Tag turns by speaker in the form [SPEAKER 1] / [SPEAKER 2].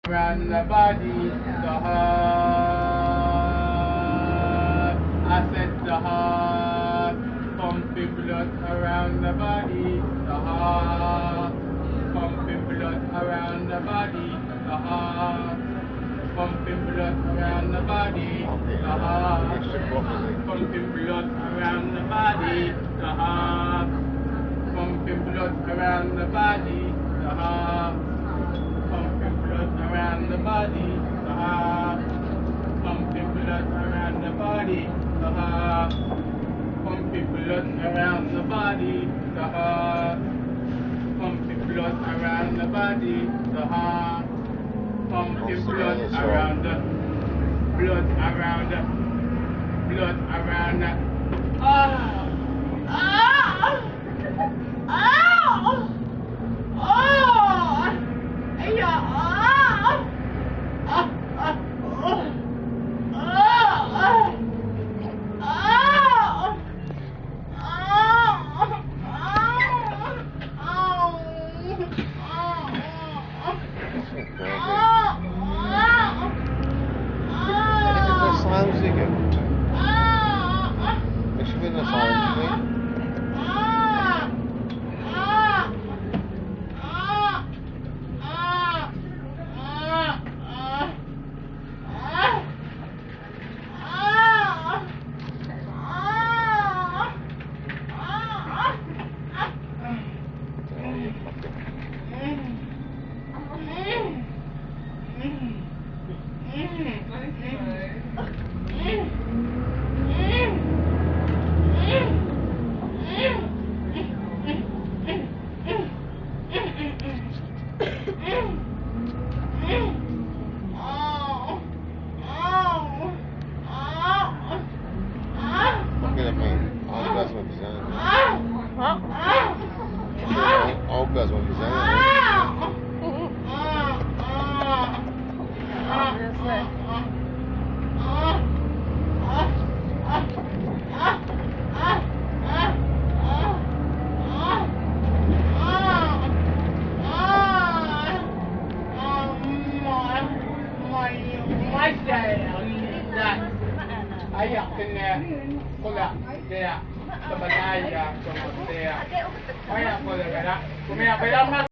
[SPEAKER 1] Around the body, the heart. I said the heart. Pumping blood around the body, the heart. Pumping blood around the body, the heart. Pumping blood around the body, the heart. Pumping blood around the body, the heart. Pumping blood around the body, the heart. Pumping blood around the body, the heart. Pumping blood around the body, the heart. Pumping blood around the body, the heart. Pumping blood around the body, the heart. Pumping blood around the blood around the blood around the
[SPEAKER 2] Zingen. Ik vind dat al niet. Ook best wel
[SPEAKER 1] Ayak kena pula dia sebenarnya kemudian ayak pula kan, kemudian